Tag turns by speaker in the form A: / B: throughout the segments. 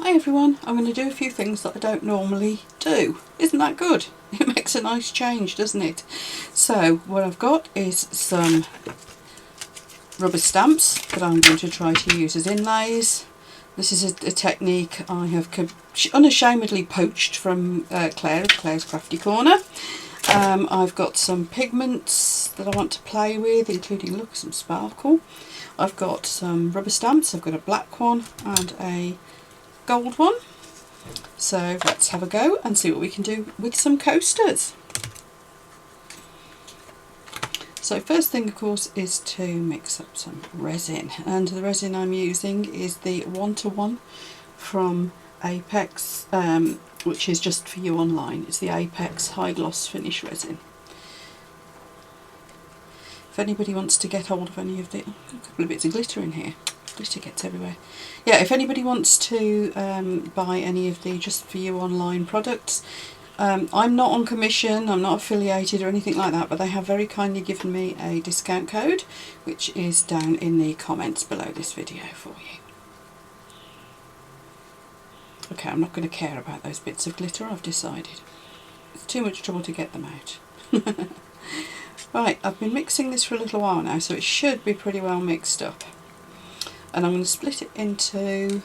A: Hi everyone, I'm going to do a few things that I don't normally do. Isn't that good? It makes a nice change, doesn't it? So what I've got is some rubber stamps that I'm going to try to use as inlays. This is a technique I have unashamedly poached from Claire of Claire's Crafty Corner. I've got some pigments that I want to play with, including, look, some sparkle. I've got some rubber stamps. I've got a black one and a gold one. So let's have a go and see what we can do with some coasters. So first thing, of course, is to mix up some resin, and the resin I'm using is the 1-to-1 from Apex, which is just for you online. It's the Apex High Gloss Finish Resin. If anybody wants to get hold of any of the, a couple of bits of glitter in here. Glitter gets everywhere. Yeah, if anybody wants to buy any of the just for you online products, I'm not on commission, I'm not affiliated or anything like that, but they have very kindly given me a discount code, which is down in the comments below this video for you. Okay, I'm not going to care about those bits of glitter, I've decided. It's too much trouble to get them out. Right, I've been mixing this for a little while now, so it should be pretty well mixed up. And I'm going to split it into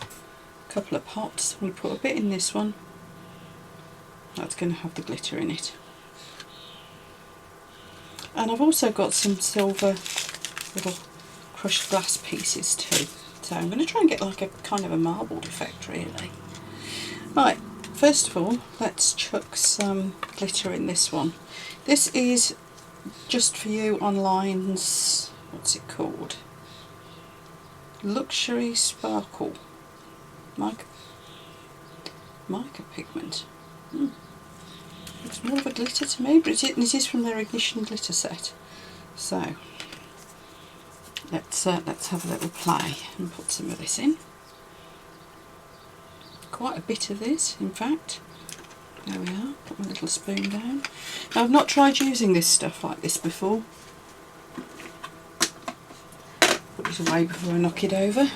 A: a couple of pots. I'm going to put a bit in this one. That's going to have the glitter in it. And I've also got some silver little crushed glass pieces too. So I'm going to try and get like a kind of a marbled effect really. Right, first of all, let's chuck some glitter in this one. This is just for you online's, what's it called? Luxury Sparkle mica pigment. Looks more of a glitter to me, but it is from their Ignition glitter set. So let's have a little play and put some of this in. Quite a bit of this, in fact. There we are. Put my little spoon down. Now, I've not tried using this stuff like this before. Put it away before I knock it over.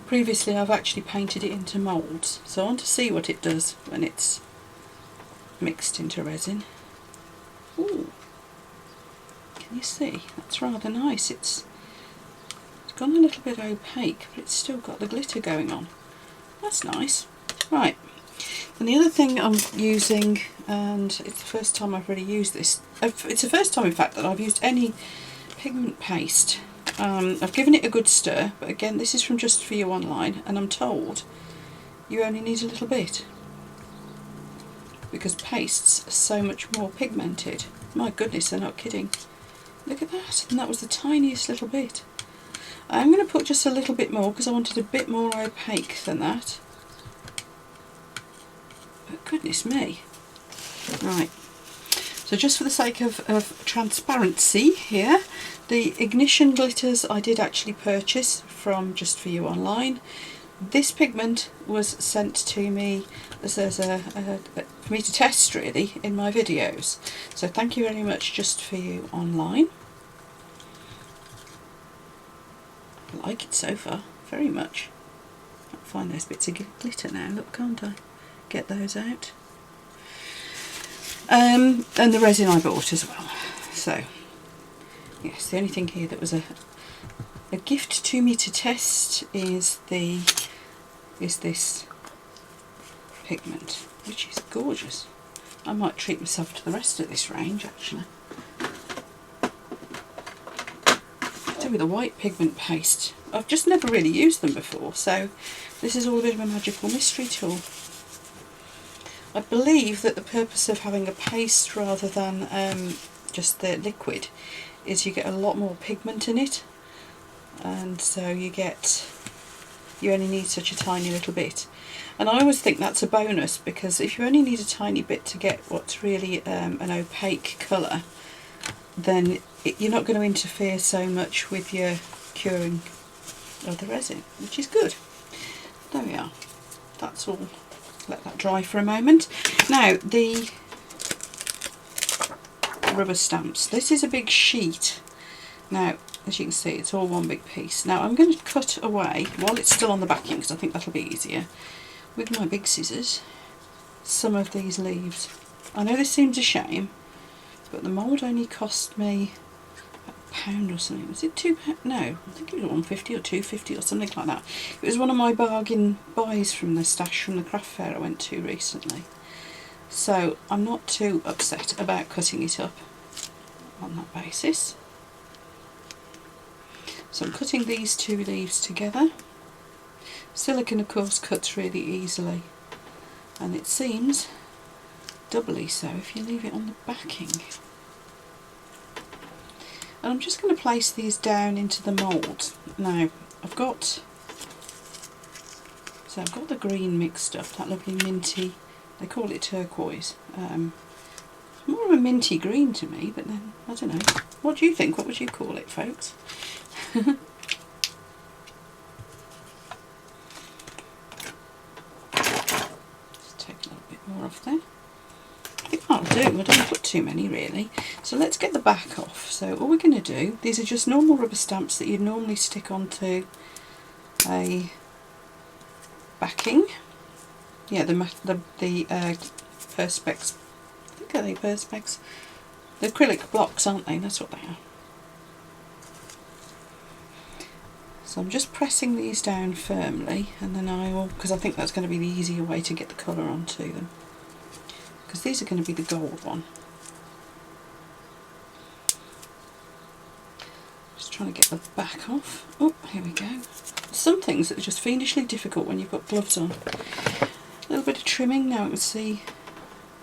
A: Previously I've actually painted it into moulds, so I want to see what it does when it's mixed into resin. Ooh, can you see? That's rather nice. It's gone a little bit opaque, but it's still got the glitter going on. That's nice. Right, and the other thing I'm using, and it's the first time I've really used this, it's the first time in fact that I've used any pigment paste. I've given it a good stir, but again this is from Just For You Online, and I'm told you only need a little bit because pastes are so much more pigmented. My goodness, they're not kidding. Look at that, and that was the tiniest little bit. I'm going to put just a little bit more because I wanted a bit more opaque than that. But goodness me. Right. So just for the sake of transparency here, the Ignition glitters I did actually purchase from Just For You Online. This pigment was sent to me as for me to test really in my videos. So thank you very much Just For You Online. I like it so far, very much. I'll find those bits of glitter now, look, can't I? Get those out. And the resin I bought as well. So yes, the only thing here that was a gift to me to test is this pigment, which is gorgeous. I might treat myself to the rest of this range actually. I do with a white pigment paste. I've just never really used them before, so this is all a bit of a magical mystery tool. I believe that the purpose of having a paste rather than just the liquid is you get a lot more pigment in it, and so you only need such a tiny little bit. And I always think that's a bonus, because if you only need a tiny bit to get what's really an opaque colour, then you're not going to interfere so much with your curing of the resin, which is good. There we are. That's all. Let that dry for a moment. Now the rubber stamps. This is a big sheet. Now as you can see, it's all one big piece. Now I'm going to cut away, while it's still on the backing, because I think that'll be easier, with my big scissors, some of these leaves. I know this seems a shame, but the mould only cost me £1 or something. Was it £2? No, I think it was £1.50 or £2.50 or something like that. It was one of my bargain buys from the stash from the craft fair I went to recently. So I'm not too upset about cutting it up on that basis. So I'm cutting these two leaves together. Silicone of course cuts really easily, and it seems doubly so if you leave it on the backing. And I'm just going to place these down into the mould. Now I've got the green mixed up, that lovely minty, they call it turquoise. More of a minty green to me, but then I don't know. What do you think? What would you call it, folks? Just take a little bit more off there. I think that'll do. I don't put too many really. So let's get the back off. So all we're going to do, these are just normal rubber stamps that you'd normally stick onto a backing. Yeah, the perspex. I think they're perspex. The acrylic blocks, aren't they? That's what they are. So I'm just pressing these down firmly, and then I will, because I think that's going to be the easier way to get the colour onto them, because these are going to be the gold one. Just trying to get the back off. Oh, here we go. Some things that are just fiendishly difficult when you've got gloves on. A little bit of trimming. Now I can see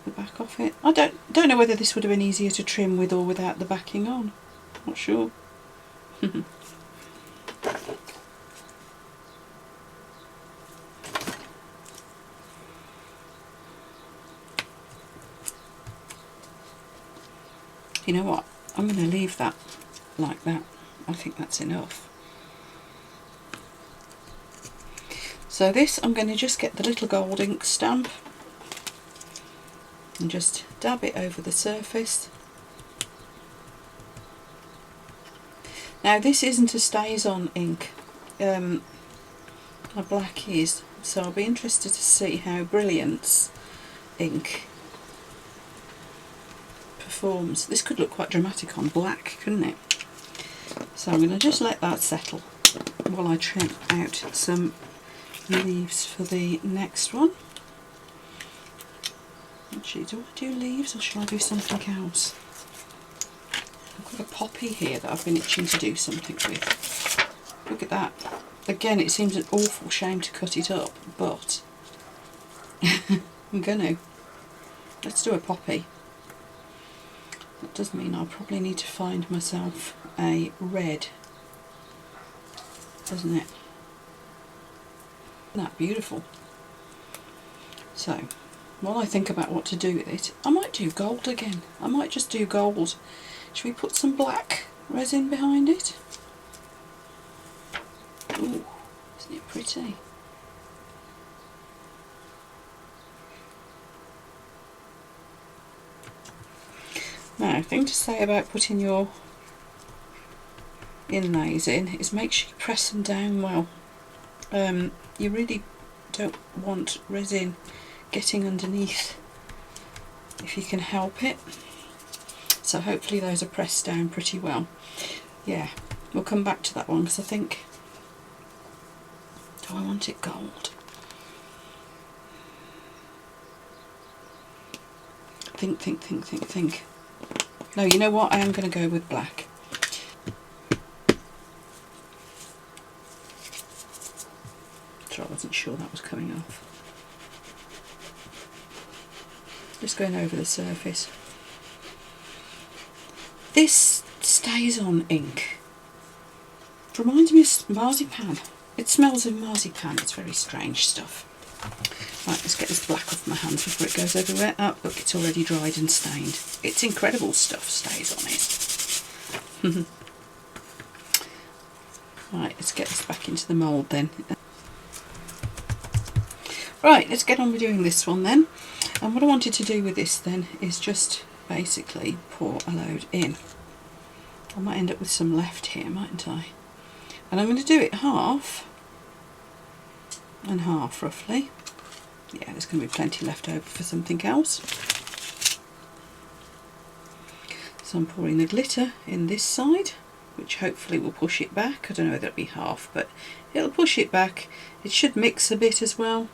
A: the back off it. I don't know whether this would have been easier to trim with or without the backing on. Not sure. You know what? I'm going to leave that like that. I think that's enough. So this, I'm going to just get the little gold ink stamp and just dab it over the surface. Now this isn't a stays on ink, my black is, so I'll be interested to see how Brilliant's ink performs. This could look quite dramatic on black, couldn't it? So I'm going to just let that settle while I trim out some leaves for the next one. Actually, do I do leaves or shall I do something else? I've got a poppy here that I've been itching to do something with. Look at that. Again, it seems an awful shame to cut it up, but I'm gonna. Let's do a poppy. That does mean I'll probably need to find myself a red, doesn't it? Isn't that beautiful? So, while I think about what to do with it, I might do gold again. I might just do gold. Should we put some black resin behind it? Ooh, isn't it pretty? Now, thing to say about putting your inlays in is make sure you press them down well. You really don't want resin getting underneath if you can help it. So hopefully those are pressed down pretty well. Yeah, we'll come back to that one because I think, do I want it gold? Think. No, you know what? I am going to go with black. So I wasn't sure that was coming off. Just going over the surface. This stays on ink. It reminds me of marzipan. It smells of marzipan. It's very strange stuff. Right, let's get this black off my hands before it goes everywhere. Oh, look, it's already dried and stained. It's incredible stuff stays on it. Right, let's get this back into the mould then. Right, let's get on with doing this one then. And what I wanted to do with this then is just basically pour a load in. I might end up with some left here, mightn't I? And I'm going to do it half and half roughly. Yeah, there's going to be plenty left over for something else. So I'm pouring the glitter in this side, which hopefully will push it back. I don't know whether it'll be half, but it'll push it back. It should mix a bit as well.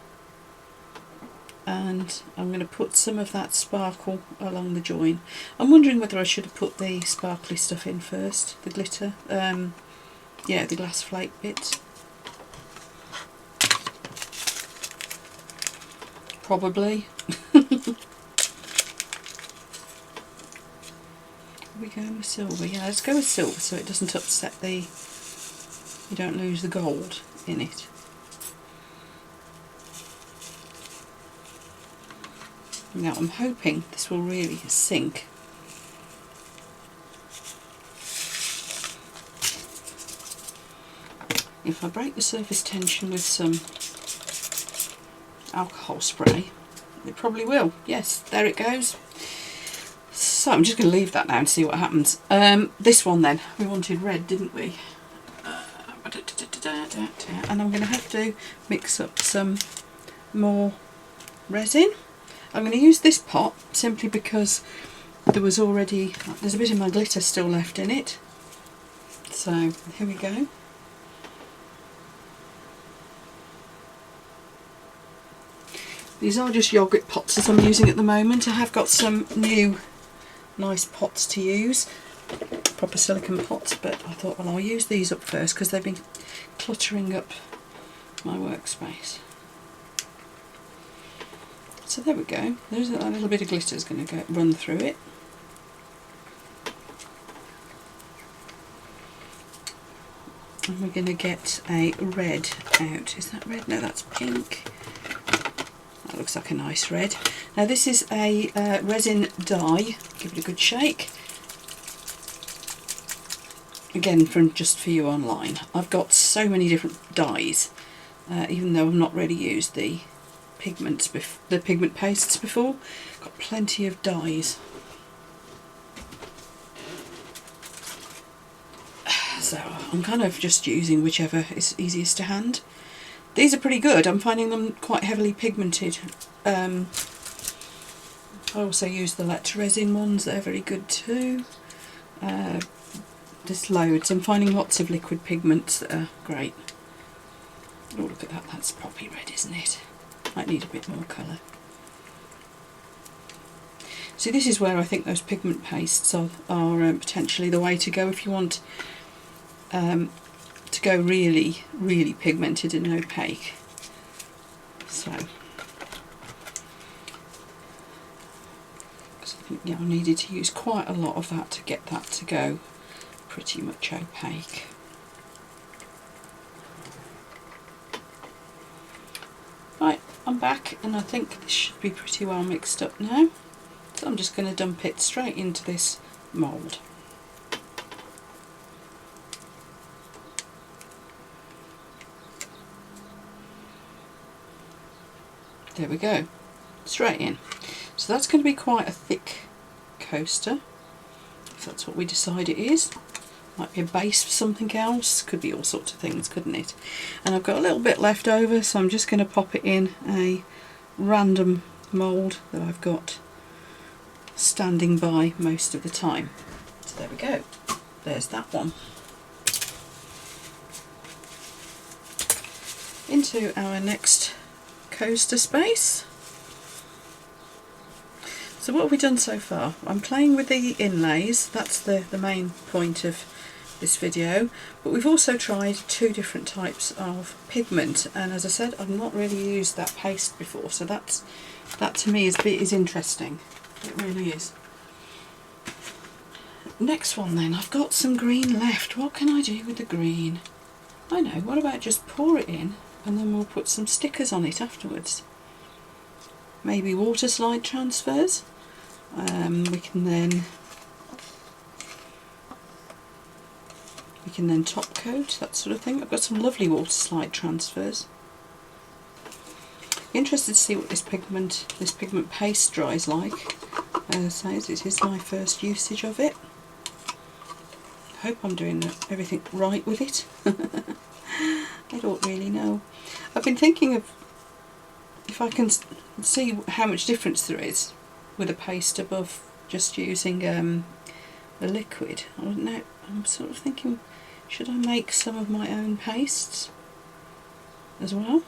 A: And I'm going to put some of that sparkle along the join. I'm wondering whether I should have put the sparkly stuff in first, the glitter, yeah, the glass flake bits. Probably. We go with silver. Yeah, let's go with silver so it doesn't upset you don't lose the gold in it. Now I'm hoping this will really sink. If I break the surface tension with some alcohol spray, it probably will. Yes, there it goes. So I'm just going to leave that now and see what happens. This one then, we wanted red, didn't we? And I'm going to have to mix up some more resin. I'm going to use this pot simply because there's a bit of my glitter still left in it. So here we go. These are just yoghurt pots that I'm using at the moment. I have got some new nice pots to use, proper silicone pots, but I thought, well, I'll use these up first because they've been cluttering up my workspace. So there we go. There's a little bit of glitter is going to run through it. And we're going to get a red out. Is that red? No, that's pink. That looks like a nice red. Now this is a resin dye. Give it a good shake. Again, just for you online. I've got so many different dyes, even though I've not really used the pigment pastes before. Got plenty of dyes. So I'm kind of just using whichever is easiest to hand. These are pretty good. I'm finding them quite heavily pigmented. I also use the letter resin ones. They're very good too. There's loads. I'm finding lots of liquid pigments that are great. Oh, look at that. That's poppy red, isn't it? Might need a bit more colour. See, this is where I think those pigment pastes are potentially the way to go if you want to go really, really pigmented and opaque. So, because I think, yeah, I needed to use quite a lot of that to get that to go pretty much opaque. Right, I'm back and I think this should be pretty well mixed up now. So I'm just going to dump it straight into this mould. There we go, straight in. So that's going to be quite a thick coaster, if that's what we decide it is. Might be a base for something else, could be all sorts of things, couldn't it? And I've got a little bit left over, so I'm just going to pop it in a random mould that I've got standing by most of the time. So there we go, there's that one. Into our next coaster space. So what have we done so far? I'm playing with the inlays, that's the main point of this video, but we've also tried two different types of pigment, and as I said, I've not really used that paste before, so that to me is interesting. It really is. Next one then, I've got some green left. What can I do with the green? I know, what about just pour it in and then we'll put some stickers on it afterwards. Maybe water slide transfers. We can then top coat, that sort of thing. I've got some lovely water slide transfers. Interested to see what this pigment paste dries like. As it is my first usage of it. hope I'm doing everything right with it. I don't really know. I've been thinking of if I can see how much difference there is with a paste above just using the liquid. I don't know. I'm sort of thinking, should I make some of my own pastes as well?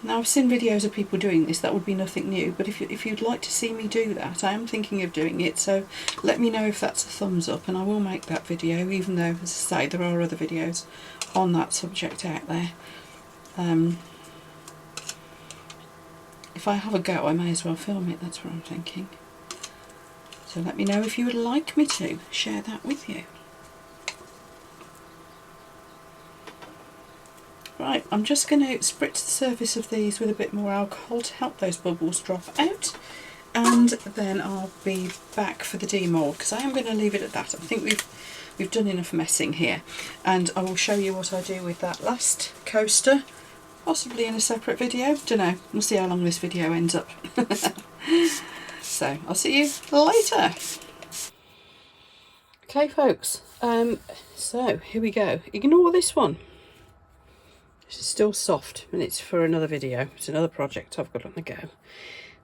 A: Now, I've seen videos of people doing this, that would be nothing new, but if you'd like to see me do that, I am thinking of doing it, so let me know if that's a thumbs up and I will make that video, even though, as I say, there are other videos on that subject out there. If I have a go, I may as well film it, that's what I'm thinking. So let me know if you would like me to share that with you. Right, I'm just going to spritz the surface of these with a bit more alcohol to help those bubbles drop out, and then I'll be back for the demould, because I am going to leave it at that. I think we've done enough messing here, and I will show you what I do with that last coaster, possibly in a separate video. Don't know, we'll see how long this video ends up. So I'll see you later. Okay folks, so here we go. Ignore this one. This is still soft and it's for another video. It's another project I've got on the go.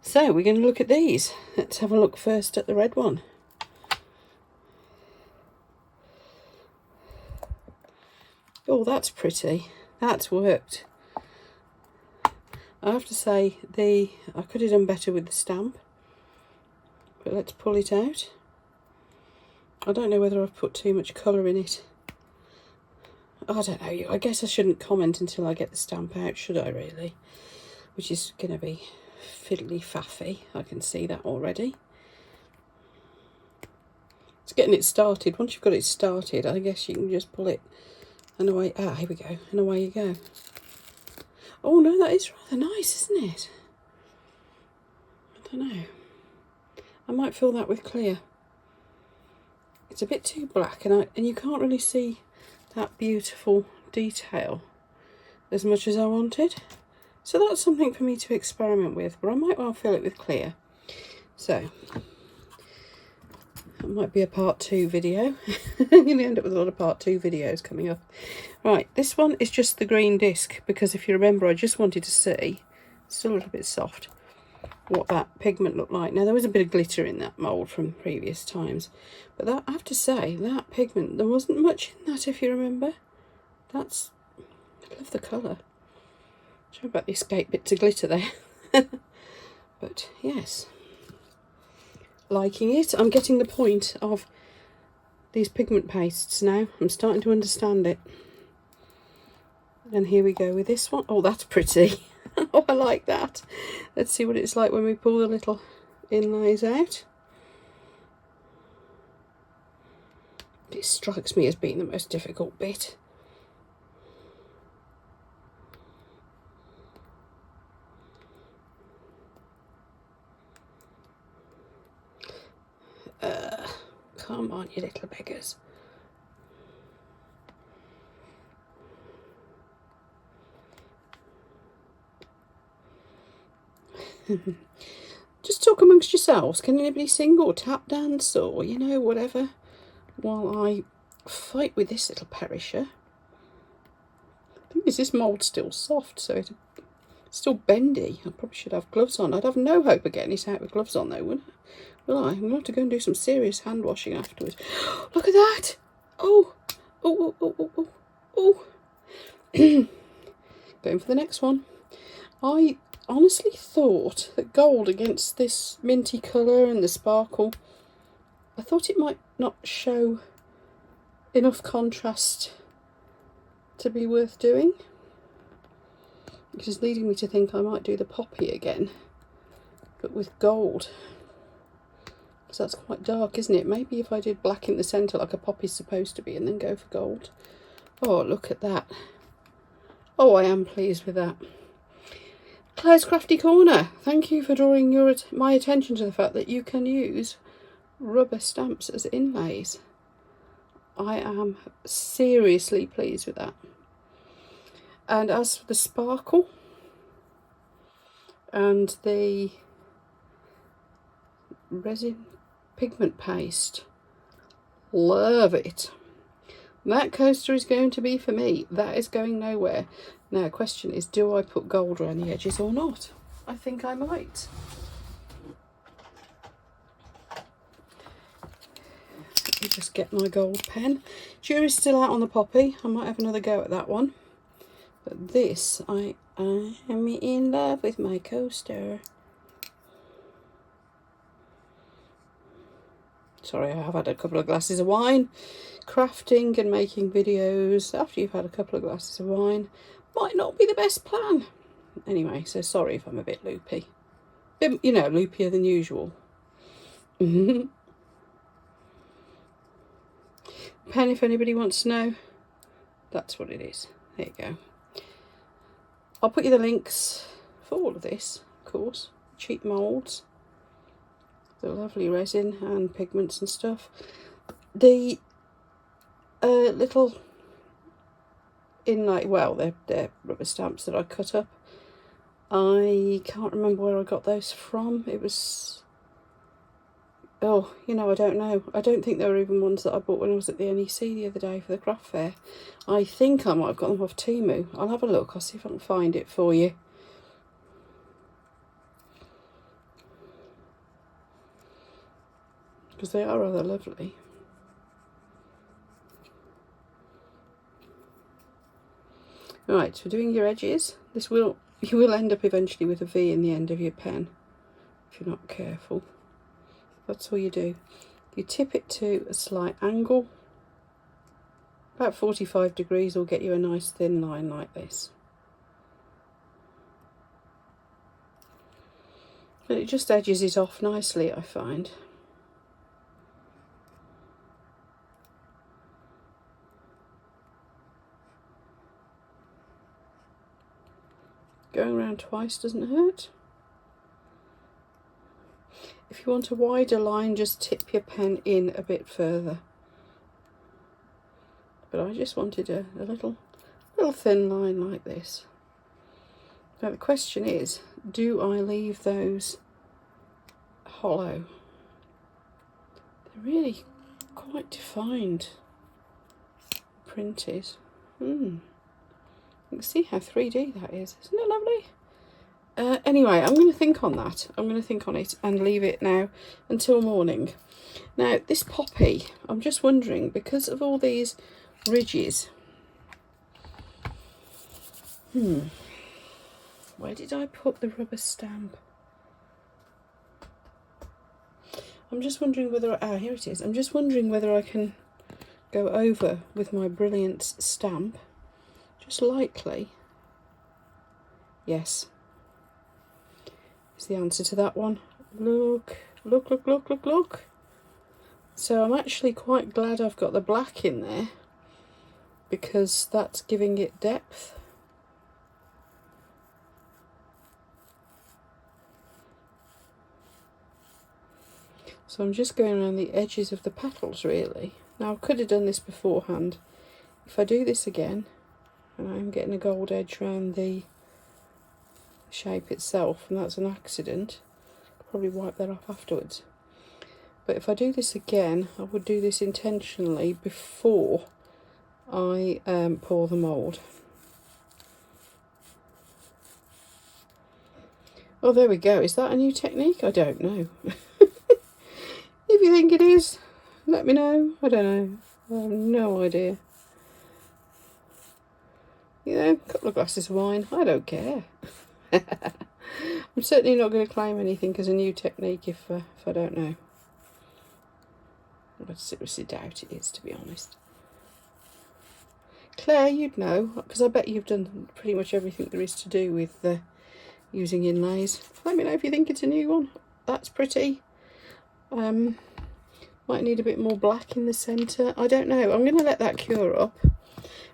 A: So we're going to look at these. Let's have a look first at the red one. Oh, that's pretty. That's worked. I have to say, I could have done better with the stamp. But let's pull it out. I don't know whether I've put too much colour in it. I don't know, I guess I shouldn't comment until I get the stamp out, should I really? Which is going to be fiddly faffy, I can see that already. It's getting it started. Once you've got it started, I guess you can just pull it and away. Ah, here we go, and away you go. Oh no, that is rather nice, isn't it? I don't know. I might fill that with clear. It's a bit too black, and you can't really see that beautiful detail as much as I wanted. So that's something for me to experiment with, but I might well fill it with clear. So that might be a part 2 video. I'm going to end up with a lot of part 2 videos coming up. Right, this one is just the green disc, because if you remember, I just wanted to see, it's still a little bit soft, what that pigment looked like. Now there was a bit of glitter in that mould from previous times, but that, I have to say, that pigment, there wasn't much in that, if you remember. I love the colour. Sorry about the escape bits of glitter there. But yes, liking it. I'm getting the point of these pigment pastes now. I'm starting to understand it. And here we go with this one. Oh, that's pretty. Oh, I like that. Let's see what it's like when we pull the little inlays out. It strikes me as being the most difficult bit. Come on, you little beggars. Just talk amongst yourselves. Can anybody sing or tap dance or, you know, whatever, while I fight with this little perisher? The thing is, this mould's still soft, so it's still bendy. I probably should have gloves on. I'd have no hope of getting it out with gloves on though, wouldn't I? Will I? I'm going to have to go and do some serious hand washing afterwards. Look at that! Oh! Oh, oh, oh, oh, oh, oh. Going for the next one. I honestly thought that gold against this minty colour and the sparkle, I thought it might not show enough contrast to be worth doing, which is leading me to think I might do the poppy again, but with gold, because that's quite dark, isn't it? Maybe if I did black in the centre like a poppy's supposed to be and then go for gold. Oh, look at that. Oh, I am pleased with that. Claire's Crafty Corner, thank you for drawing my attention to the fact that you can use rubber stamps as inlays. I am seriously pleased with that. And as for the sparkle and the resin pigment paste, Love it. That coaster is going to be for me. That is going nowhere. Now, question is, do I put gold around the edges or not? I think I might. Let me just get my gold pen. Jury's still out on the poppy. I might have another go at that one. But this, I am in love with my coaster. Sorry, I have had a couple of glasses of wine. Crafting and making videos after you've had a couple of glasses of wine might not be the best plan. Anyway, so sorry if I'm a bit loopy. You know, loopier than usual. Pen, if anybody wants to know, that's what it is. There you go. I'll put you the links for all of this, of course. Cheap moulds, the lovely resin and pigments and stuff. The little Inlay, well, they're rubber stamps that I cut up. I can't remember where I got those from. It was, oh, you know, I don't know. I don't think they were even ones that I bought when I was at the NEC the other day for the craft fair. I think I might have got them off Temu. I'll have a look. I'll see if I can find it for you. Because they are rather lovely. Right, so doing your edges, you will end up eventually with a V in the end of your pen if you're not careful. That's all you do. You tip it to a slight angle. About 45 degrees will get you a nice thin line like this. But it just edges it off nicely, I find. Going around twice doesn't hurt. If you want a wider line, just tip your pen in a bit further. But I just wanted a little thin line like this. Now the question is, do I leave those hollow? They're really quite defined, print is. You can see how 3D that is. Isn't it lovely? Anyway, I'm going to think on that. I'm going to think on it and leave it now until morning. Now, this poppy, I'm just wondering, because of all these ridges, where did I put the rubber stamp? I'm just wondering whether, here it is. I'm just wondering whether I can go over with my Brilliance stamp, just lightly. Yes, is the answer to that one. Look, look, look, look, look, look. So I'm actually quite glad I've got the black in there, because that's giving it depth. So I'm just going around the edges of the petals, really. Now I could have done this beforehand. If I do this again, and I'm getting a gold edge around the shape itself, and that's an accident, I'll probably wipe that off afterwards. But if I do this again, I would do this intentionally before I pour the mould. Oh, there we go. Is that a new technique? I don't know. If you think it is, let me know. I don't know. I have no idea. You know, a couple of glasses of wine, I don't care. I'm certainly not going to claim anything as a new technique if I don't know. I seriously doubt it is, to be honest. Claire, you'd know, because I bet you've done pretty much everything there is to do with using inlays. Let me know if you think it's a new one. That's pretty. Might need a bit more black in the centre. I don't know. I'm going to let that cure up.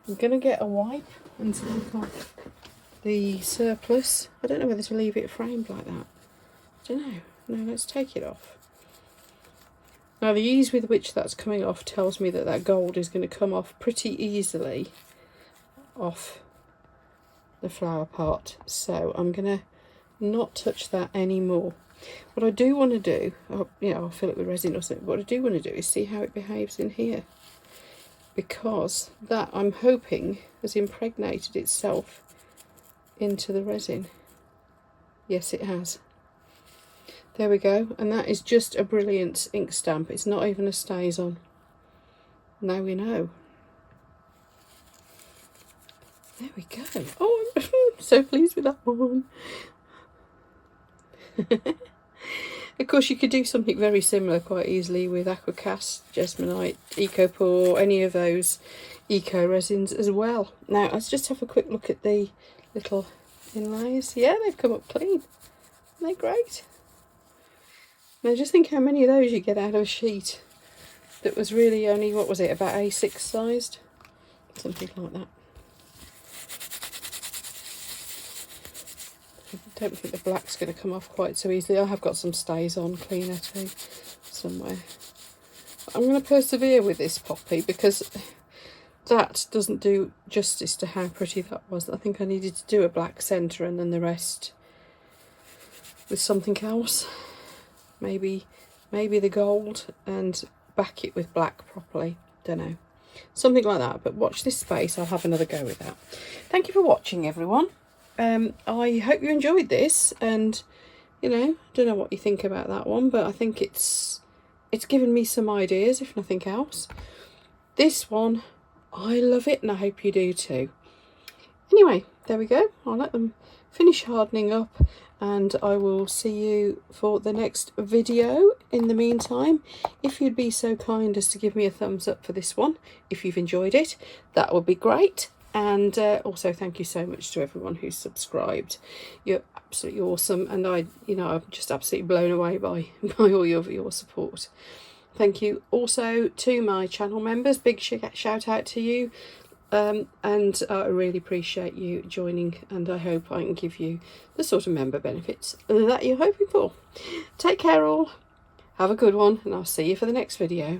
A: I'm going to get a wipe and take off the surplus. I don't know whether to leave it framed like that. I don't know. No, let's take it off. Now the ease with which that's coming off tells me that that gold is going to come off pretty easily off the flower part. So I'm going to not touch that anymore. What I do want to do, you know, I'll fill it with resin or something. What I do want to do is see how it behaves in here, because that, I'm hoping, has impregnated itself into the resin. Yes, it has. There we go, and that is just a brilliant ink stamp. It's not even a StazOn. Now we know. There we go. Oh, I'm so pleased with that one. Of course, you could do something very similar quite easily with Aquacast, Jesmonite, Ecopore, any of those eco resins as well. Now, let's just have a quick look at the little inlays. Yeah, they've come up clean. They're great. Now, just think how many of those you get out of a sheet that was really only, what was it, about A6 sized? Something like that. I don't think the black's going to come off quite so easily. I have got some StazOn cleaner too, somewhere. I'm going to persevere with this poppy because that doesn't do justice to how pretty that was. I think I needed to do a black centre and then the rest with something else. Maybe the gold and back it with black properly. Don't know. Something like that. But watch this space. I'll have another go with that. Thank you for watching, everyone. I hope you enjoyed this, and you know, don't know what you think about that one, but I think it's given me some ideas, if nothing else. This one, I love it, and I hope you do too. Anyway, there we go. I'll let them finish hardening up, and I will see you for the next video. In the meantime, if you'd be so kind as to give me a thumbs up for this one, if you've enjoyed it, that would be great. And also thank you so much to everyone who's subscribed. You're absolutely awesome, and I'm just absolutely blown away by all your support. Thank you also to my channel members. Big shout out to you, and I really appreciate you joining, and I hope I can give you the sort of member benefits that you're hoping for. Take care all, have a good one, and I'll see you for the next video.